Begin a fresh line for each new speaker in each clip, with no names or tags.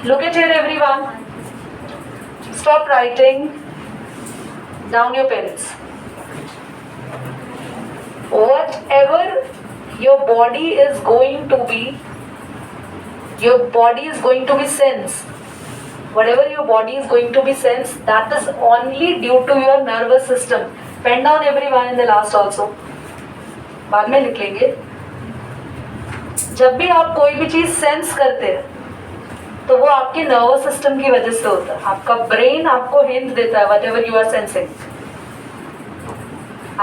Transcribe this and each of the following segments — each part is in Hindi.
Look at here, everyone. Stop writing down your pens. Whatever your body is going to be, your body is going to be sense. Whatever your body is going to be sense, that is only due to your nervous system. Pen down everyone in the last also. बाद में लिख लेंगे. जब भी आप कोई भी चीज सेंस करते हैं तो वो आपके नर्वस सिस्टम की वजह से होता है. आपका ब्रेन आपको हिंट देता है whatever you are sensing.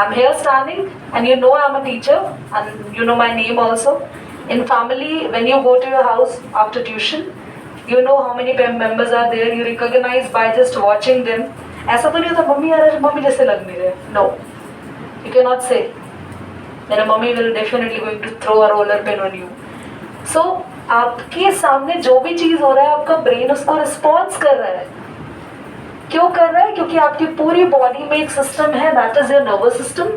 I'm here standing and you know I'm a teacher and you know my name also. In family, when you go to your house after tuition, you know how many members are there. You recognize by just watching them. ऐसा तो नहीं होता मम्मी यार मम्मी जैसे लग नहीं रहे. No, you cannot say. Then a mummy will definitely going to throw a roller pen on you. So आपके सामने जो भी चीज हो रहा है आपका ब्रेन उसको रिस्पॉन्स कर रहा है. क्यों कर रहा है? क्योंकि आपकी पूरी बॉडी में एक सिस्टम है, that is your nervous system.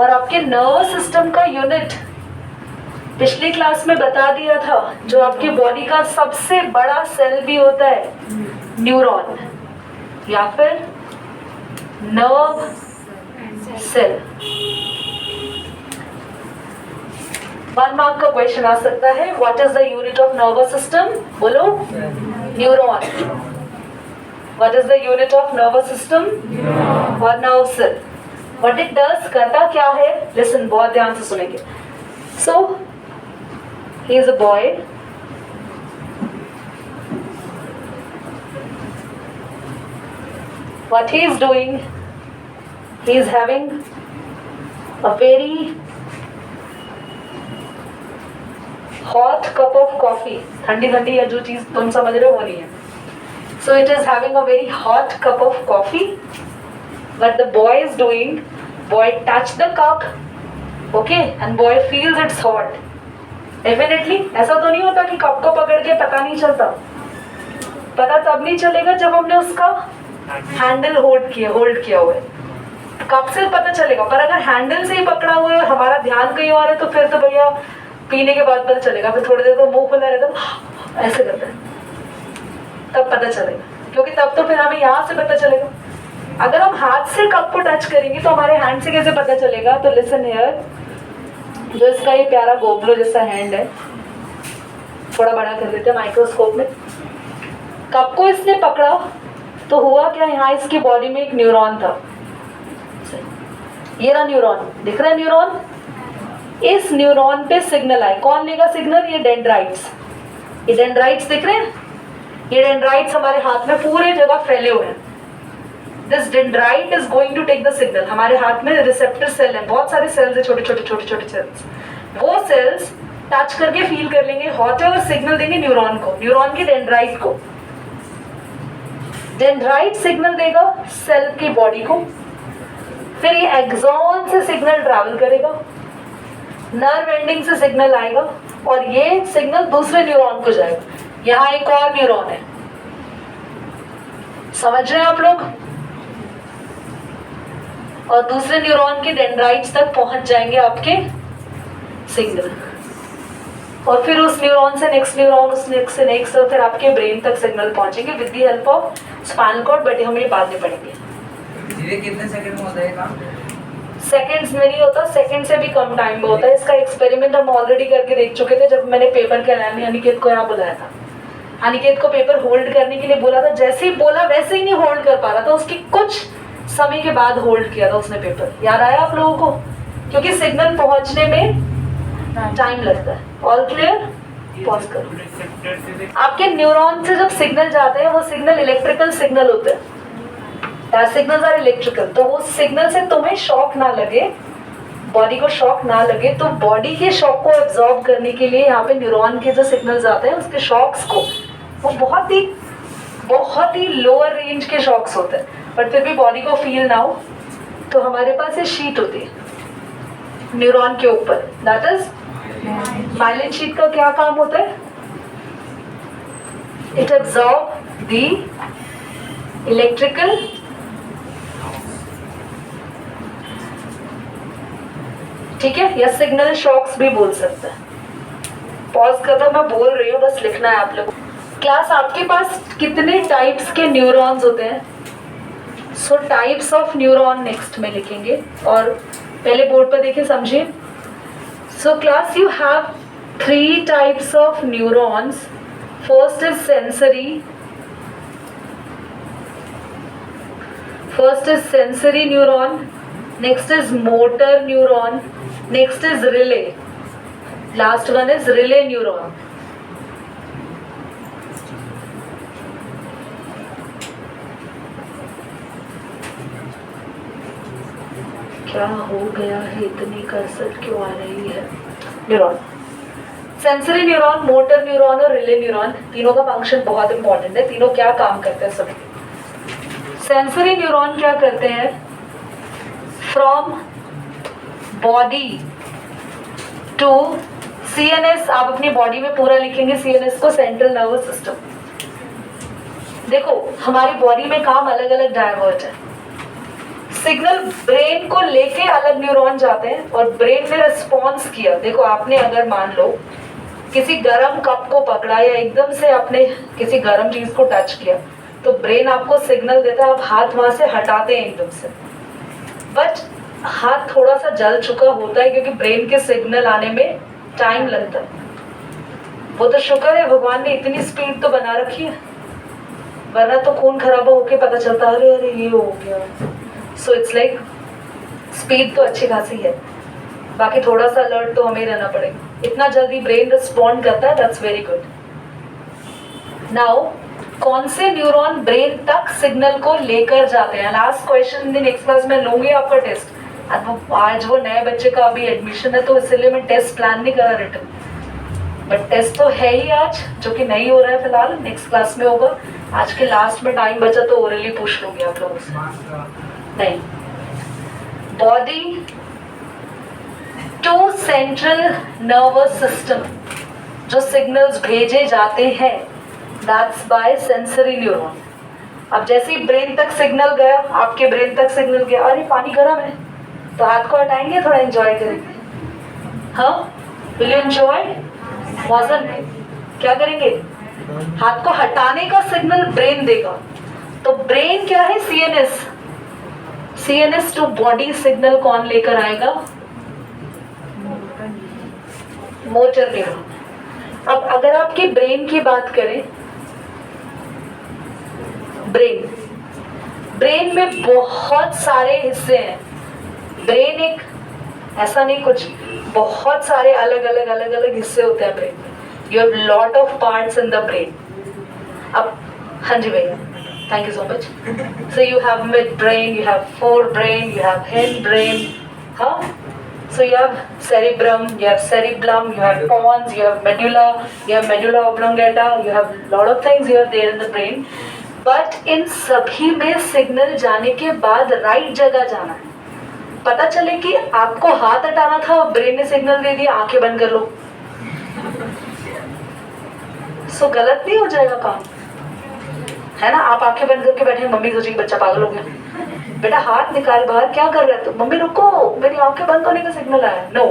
और आपके नर्वस सिस्टम का यूनिट पिछली क्लास में बता दिया था, जो आपकी बॉडी का सबसे बड़ा सेल भी होता है न्यूरॉन या फिर नर्व सेल. 1 मार्क का क्वेश्चन आ सकता है. What is the unit of nervous system? बोलो. Neuron. What is the unit of nervous system? और nerve cell. What it does, करता क्या है? लिसन, बहुत ध्यान से सुनेंगे. So he is a boy. What he is doing, he is having a very hot cup of coffee. ठंडी ठंडी या जो चीज तुम समझ रहे हो वो नहीं है. So it is having a very hot cup of coffee. What the boy is doing, boy touch the cup, okay, and boy feels it's hot. Definitely ऐसा तो नहीं होता कि कप को पकड़ के पता नहीं चलता. पता तब नहीं चलेगा जब हमने उसका हैंडल होल्ड किया हुआ है. कप से पता चलेगा, पर अगर हैंडल से ही पकड़ा हुआ है और हमारा ध्यान कहीं और है तो फिर तो भैया पीने के बाद पता चलेगा. फिर थोड़ी देर तो मुंह खुला रहता ऐसे करता है, तब पता चलेगा. क्योंकि तब तो फिर हमें यहाँ से पता चलेगा. अगर हम हाथ से कप को टच करेंगे तो हमारे हैंड से कैसे पता चलेगा? तो लिसन हियर, जो इसका ये प्यारा गोबलो जैसा हैंड है, थोड़ा बड़ा कर देते हैं माइक्रोस्कोप में. कप को इसने पकड़ा तो हुआ क्या, यहाँ इसकी बॉडी में एक न्यूरॉन था. ये रहा न्यूरॉन, दिख रहा है न्यूरॉन. इस न्यूरॉन पे सिग्नल आए. कौन लेगा सिग्नल? ये डेंड्राइट्स. ये डेंड्राइट्स दिख रहे हैं. ये डेंड्राइट्स हमारे हाथ में पूरे जगह फैले हुए हैं. This dendrite is going to take the signal. हमारे हाथ में रिसेप्टर सेल है, बहुत सारे सेल्स है, छोटे छोटे सेल्स. वो सेल्स टच करके फील कर लेंगे हॉट है और सिग्नल देंगे न्यूरॉन को, न्यूरॉन के डेंड्राइट को. डेंड्राइट सिग्नल देगा सेल की बॉडी को. फिर ये एक्सॉन से सिग्नल ट्रैवल करेगा, नर्व एंडिंग से सिग्नल आएगा और ये सिग्नल दूसरे न्यूरॉन को जाएगा. यहाँ एक और न्यूरॉन है, समझ रहे हैं आप लोग? और दूसरे न्यूरॉन के डेंड्राइट्स तक पहुंच जाएंगे आपके सिग्नल. और फिर उस न्यूरॉन से नेक्स्ट न्यूरॉन, उस नेक्स्ट से नेक्स्ट, और फिर आपके ब्रेन तक सिग्नल पहुंचेंगे with the help of spinal cord. But हम ये बाद में पढ़ेंगे.
कितने सेकंड में होता है काम?
सेकंड्स में नहीं होता, सेकंड से भी कम टाइम में होता है. इसका एक्सपेरिमेंट हम ऑलरेडी करके देख चुके थे जब मैंने पेपर के अनिकेत को यहाँ बुलाया था. अनिकेत को पेपर होल्ड करने के लिए बोला था, जैसे ही बोला वैसे ही नहीं होल्ड कर पा रहा था. उसकी कुछ समय के बाद होल्ड किया था उसने पेपर. याद आया आप लोगों को? क्योंकि सिग्नल पहुंचने में टाइम लगता है. All clear? पॉज करो. आपके न्यूरॉन से जब सिग्नल जाते हैं वो सिग्नल इलेक्ट्रिकल सिग्नल होते हैं. Signals are electrical. तो वो सिग्नल से तुम्हें शॉक ना लगे, बॉडी को शॉक ना लगे, तो बॉडी के शॉक को एब्जॉर्ब करने के लिए यहाँ पे न्यूरॉन के जो सिग्नल्स आते हैं उसके शॉक्स को, वो बहुत ही लोअर रेंज के शॉक्स होते हैं, बट फिर भी बॉडी को फील ना हो. तो हमारे पास ये शीट होती है न्यूरॉन के ऊपर, दैट इज माइलिन शीट. का क्या काम होता है? इट एब्जॉर्ब द इलेक्ट्रिकल ठीक है, या सिग्नल शॉक्स भी बोल सकते हैं. पॉज कर दो, मैं बोल रही हूँ, बस लिखना है आप लोगों को. क्लास आपके पास कितने टाइप्स के न्यूरॉन्स होते हैं? सो टाइप्स ऑफ न्यूरॉन नेक्स्ट में लिखेंगे और पहले बोर्ड पर देखिए, समझिए. So class you have 3 types of neurons. First is sensory neuron, next is motor neuron, next is relay, last one is relay neuron. क्या हो गया है, इतनी कसरत क्यों आ रही है? Neuron, sensory neuron, motor neuron और रिले न्यूरॉन, तीनों का फंक्शन बहुत इंपॉर्टेंट है. तीनों क्या काम करते हैं सभी? सेंसरी न्यूरॉन क्या करते हैं? From body to CNS. आप अपनी बॉडी में पूरा लिखेंगे CNS को, सेंट्रल नर्वस सिस्टम. देखो हमारी बॉडी में काम अलग अलग डाइवर्ट है. सिग्नल ब्रेन को लेके अलग न्यूरॉन जाते हैं और ब्रेन ने रिस्पॉन्स किया. देखो आपने अगर मान लो किसी गर्म कप को पकड़ा या एकदम से आपने किसी गर्म चीज को टच किया तो ब्रेन आपको सिग्नल देता है, आप हाथ वहां से हटाते हैं एकदम से. बट हाथ थोड़ा सा जल चुका होता है क्योंकि ब्रेन के सिग्नल आने में टाइम लगता है. वो तो शुक्र है भगवान ने इतनी स्पीड तो बना रखी है, वरना तो खून खराबा होके पता चलता अरे अरे ये हो गया. सो इट्स लाइक स्पीड तो अच्छी खासी है, बाकी थोड़ा सा अलर्ट तो हमें रहना पड़ेगा. इतना जल्दी ब्रेन रिस्पॉन्ड करता है, दैट्स वेरी गुड. नाउ कौन से न्यूरॉन ब्रेन तक सिग्नल को लेकर जाते हैं? लास्ट क्वेश्चन नेक्स्ट क्लास में लूंगी आपका टेस्ट. आज वो नए बच्चे का अभी एडमिशन है तो इसलिए मैं टेस्ट प्लान नहीं करा रिटर्न, बट टेस्ट तो है ही आज, जो कि नहीं हो रहा है फिलहाल, नेक्स्ट क्लास में होगा. आज के लास्ट में टाइम बचा तो ओरली पूछ लूंगी आप लोगों से. नहीं, body to central nervous system जो सिग्नल्स भेजे जाते हैं, दैट्स बाय सेंसरी न्यूरॉन. अब जैसे ही ब्रेन तक सिग्नल गया, आपके ब्रेन तक सिग्नल गया, अरे पानी गर्म है, तो हाथ को हटाएंगे, थोड़ा एंजॉय करेंगे. हाँ, विल यू एंजॉय? मौसम क्या करेंगे? हाथ को हटाने का सिग्नल ब्रेन देगा. तो ब्रेन क्या है? CNS टू बॉडी सिग्नल कौन लेकर आएगा? Motor neuron. अब अगर आपकी ब्रेन की बात करें, ब्रेन में बहुत सारे हिस्से हैं. ब्रेन एक ऐसा नहीं, कुछ बहुत सारे अलग अलग हिस्से होते हैं ब्रेन में. You have lot of parts in the brain. अब हाँ जी भैया, thank you so much. So you have mid brain, you have fore brain, you have hind brain. हाँ, so you have cerebrum, you have cerebellum, you have pons, you have medulla oblongata, you have lot of things here there in the brain. But इन सभी में सिग्नल जाने के बाद राइट जगह जाना है. पता चले कि आपको हाथ हटाना था और ब्रेन ने सिग्नल दे दिया आंखें बंद कर लो, सो गलत नहीं हो जाएगा काम, है ना? आप आंखें बंद करके बैठे, मम्मी सोचेगी बच्चा पागल हो गया, बेटा हाथ निकाल बाहर, क्या कर रहा है तू? मम्मी रुको, मेरी आंखें बंद होने का सिग्नल आया. नो,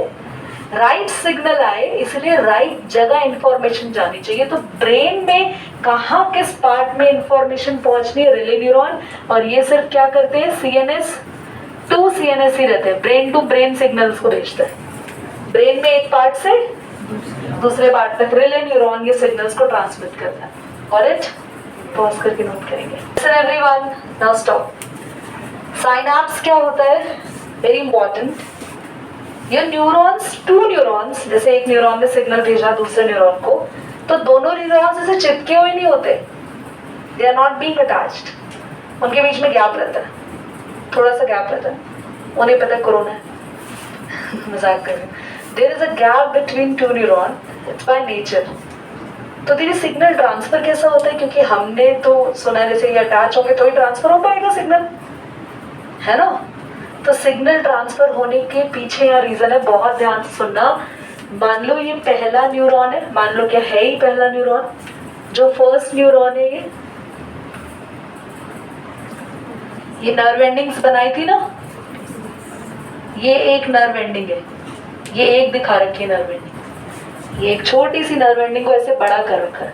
राइट सिग्नल आए, इसलिए राइट जगह इंफॉर्मेशन जानी चाहिए. तो ब्रेन में कहाँ किस पार्ट में इंफॉर्मेशन पहुंचनी है? Relay neuron. और ये सिर्फ क्या करते हैं? CNS टू CNS ही रहते हैं, ब्रेन टू ब्रेन सिग्नल्स को भेजते हैं. ब्रेन में एक पार्ट से दूसरे पार्ट तक रिले न्यूरॉन ये सिग्नल्स को ट्रांसमिट करता है. और इट पॉज करके नोट करेंगे. Listen everyone, now stop. Synapse क्या होता है? Very important. ये न्यूरॉन्स, टू न्यूरॉन्स, जैसे एक न्यूरॉन ने सिग्नल भेजा दूसरे न्यूरॉन को, तो दोनों न्यूरॉन्स ऐसे चिपके हुए नहीं होते. They are not being attached. उनके बीच में गैप रहता है, थोड़ा सा गैप रहता है. उन्हें पता है कोरोना है, मजाक कर रहे हैं. There is a gap between two neuron, it's by nature. तो तेरी सिग्नल ट्रांसफर कैसा होता है? क्योंकि हमने तो सुना जैसे ये अटैच होंगे तो ही ट्रांसफर हो पाएगा सिग्नल, है ना? तो सिग्नल ट्रांसफर होने के पीछे यहाँ रीजन है, बहुत ध्यान से सुनना. मान लो ये पहला न्यूरॉन है, मान लो क्या है ही पहला न्यूरॉन, जो फर्स्ट न्यूरॉन है ये नर्व एंडिंग्स बनाई थी ना, ये एक नर्व एंडिंग है, ये एक दिखा रखी है नर्व एंडिंग. ये एक छोटी सी नर्व एंडिंग को ऐसे बड़ा कर रखा है.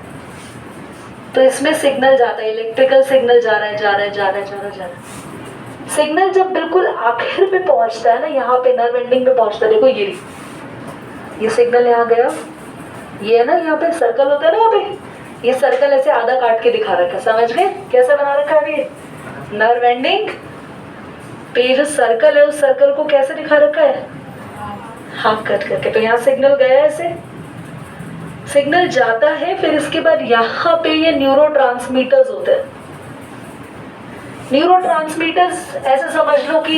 तो इसमें सिग्नल जाता है, इलेक्ट्रिकल सिग्नल जा रहा है, जा रहा है, जा रहा है, जा रहा है, जा रहा है। सिग्नल जब बिल्कुल आखिर पे पहुंचता है ना, यहाँ पे नर्व एंडिंग पे पहुंचता है, देखो ये सिग्नल यहाँ गया, ये है ना, यहाँ पे सर्कल होता है ना, यहाँ पे ये सर्कल ऐसे आधा काट के दिखा रखा है, समझ गए कैसे बना रखा है ये नर्व एंडिंग पे? जो सर्कल है उस सर्कल को कैसे दिखा रखा है, हाफ कट करके। तो यहाँ सिग्नल गया, ऐसे सिग्नल जाता है, फिर इसके बाद यहाँ पे ये न्यूरोट्रांसमीटर्स होते हैं। न्यूरोट्रांसमीटर्स ऐसे समझ लो कि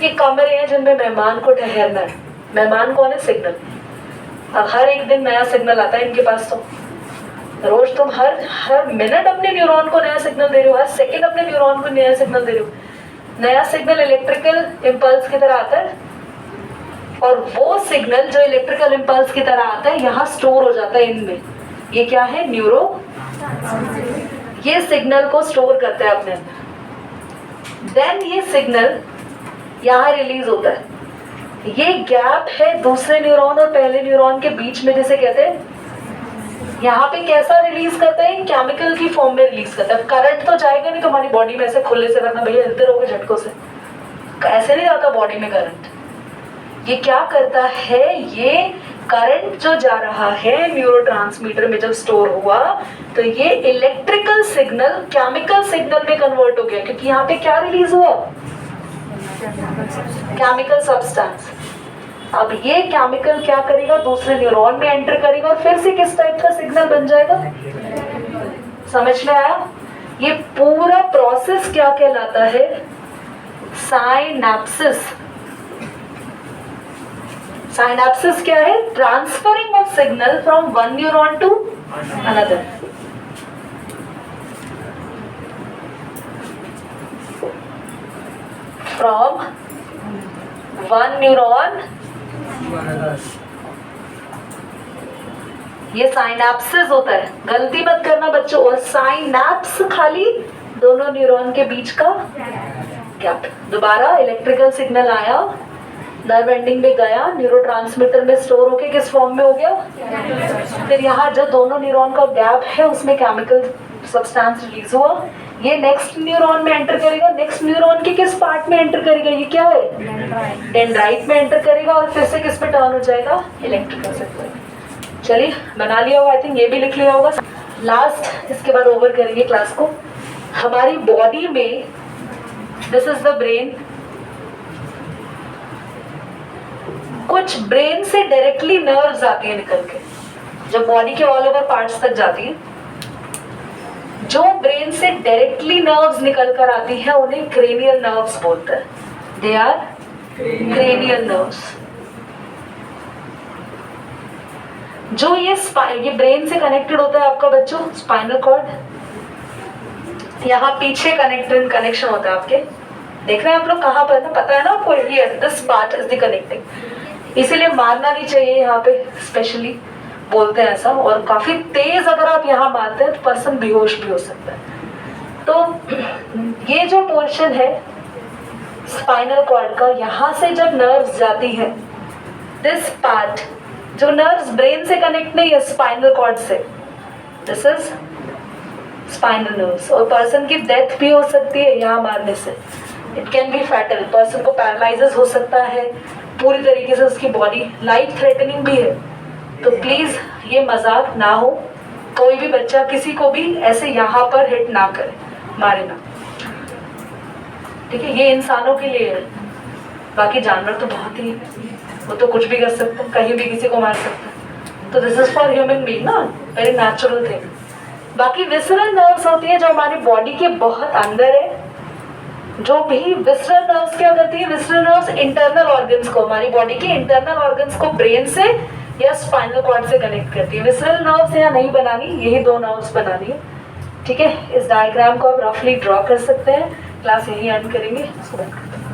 ये कमरे हैं जिनमें मेहमान को ठहरना है। मेहमान कौन है? सिग्नल। अब हर एक दिन नया सिग्नल आता है इनके पास, तो रोज तुम हर मिनट अपने न्यूरॉन को नया सिग्नल दे रहे हो, हर सेकंड अपने न्यूरॉन को नया सिग्नल दे रहे हो। नया सिग्नल इलेक्ट्रिकल इम्पल्स की तरह आता है, और वो सिग्नल जो इलेक्ट्रिकल इम्पल्स की तरह आता है यहाँ स्टोर हो जाता है इनमें। ये क्या है? न्यूरो। ये सिग्नल को स्टोर करता है अपने अंदर। देन ये सिग्नल यहाँ रिलीज होता है। ये गैप है दूसरे न्यूरॉन और पहले न्यूरॉन के बीच में, जिसे कहते हैं, यहाँ पे कैसा रिलीज करता है? केमिकल की फॉर्म में रिलीज करता है। करंट तो जाएगा नहीं तुम्हारी बॉडी में ऐसे खुले से, वरना भैया हिलते रहोगे झटकों से, ऐसे नहीं जाता बॉडी में करंट। ये क्या करता है? ये करंट जो जा रहा है न्यूरोट्रांसमीटर में जब स्टोर हुआ, तो ये इलेक्ट्रिकल सिग्नल केमिकल सिग्नल में कन्वर्ट हो गया, क्योंकि यहाँ पे क्या रिलीज हुआ? Chemical substance. अब ये केमिकल क्या करेगा? दूसरे न्यूरॉन में एंटर करेगा और फिर से किस टाइप का सिग्नल बन जाएगा? समझ में आया? ये पूरा प्रोसेस क्या कहलाता है? साइनैप्सिस। साइनैप्सिस क्या है? Transferring of signal from one neuron to another. From one neuron, ये साइनैप्सिस होता है। गलती मत करना बच्चों, और साइनैप्स खाली दोनों न्यूरॉन के बीच का गैप। दोबारा इलेक्ट्रिकल सिग्नल आया, नर्व एंडिंग में गया, न्यूरोट्रांसमीटर में स्टोर होके किस फॉर्म में हो गया? फिर यहाँ जो दोनों न्यूरॉन का गैप है उसमें केमिकल सब्सटेंस रिलीज हुआ। ये नेक्स्ट न्यूरॉन में एंटर करेगा। नेक्स्ट न्यूरॉन के किस पार्ट में एंटर करेगा? ये क्या है? डेंड्राइट में एंटर करेगा, और फिर से किस पे टर्न हो जाएगा? Electrical signal. चलिए बना लिया होगा, आई थिंक ये भी लिख लिया होगा। लास्ट, इसके बाद ओवर करेंगे क्लास को। हमारी बॉडी में, दिस इज द ब्रेन, कुछ ब्रेन से डायरेक्टली नर्व्स आती है निकल के, जो बॉडी के ऑल ओवर पार्ट्स तक जाती है। जो ब्रेन से डायरेक्टली नर्व्स निकल कर आती है उन्हें क्रेनियल नर्व्स बोलते हैं। They are cranial nerves. जो ये ब्रेन से कनेक्टेड होता है आपका बच्चों, स्पाइनल कॉर्ड। यहाँ पीछे कनेक्शन होता है आपके, देख रहे हैं आप लोग कहाँ पर ना, पता है ना आपको? Here this part is the connecting. इसीलिए मारना नहीं चाहिए यहाँ पे, स्पेशली बोलते हैं ऐसा। और काफी तेज अगर आप यहाँ मारते हैं तो पर्सन बेहोश भी हो सकता है। तो ये जो पोर्शन है स्पाइनल कॉर्ड का, यहाँ से जब नर्व्स जाती है, दिस पार्ट, जो नर्व्स ब्रेन से कनेक्ट नहीं है स्पाइनल कॉर्ड से, दिस इज स्पाइनल नर्व्स। और पर्सन की डेथ भी हो सकती है यहाँ मारने से। It can be fatal, person को पैरालाइसिस हो सकता है, पूरी तरीके से उसकी बॉडी लाइफ थ्रेटनिंग भी है। तो प्लीज ये मजाक ना हो, कोई भी बच्चा किसी को भी ऐसे यहाँ पर हिट ना करे, मारे ना, ठीक है? ये इंसानों के लिए है, बाकी जानवर तो बहुत ही, वो तो कुछ भी कर सकते हैं, कहीं भी किसी को मार सकते हैं। तो this is for human being ना, वेरी नेचुरल थिंग। बाकी विसरल नर्व्स होती है जो हमारी बॉडी के बहुत अंदर है। जो भी विसरल नर्व्स क्या करती है? विसरल नर्व्स इंटरनल ऑर्गन्स को, हमारी बॉडी के इंटरनल ऑर्गन्स को ब्रेन से या स्पाइनल कॉर्ड से कनेक्ट करती है। विसरल नर्व्स यहाँ नहीं बनानी, यही दो नर्व्स बनानी है, ठीक है? इस डायग्राम को आप रफली ड्रॉ कर सकते हैं। क्लास यही एंड करेंगे, इसको बंद करते हैं।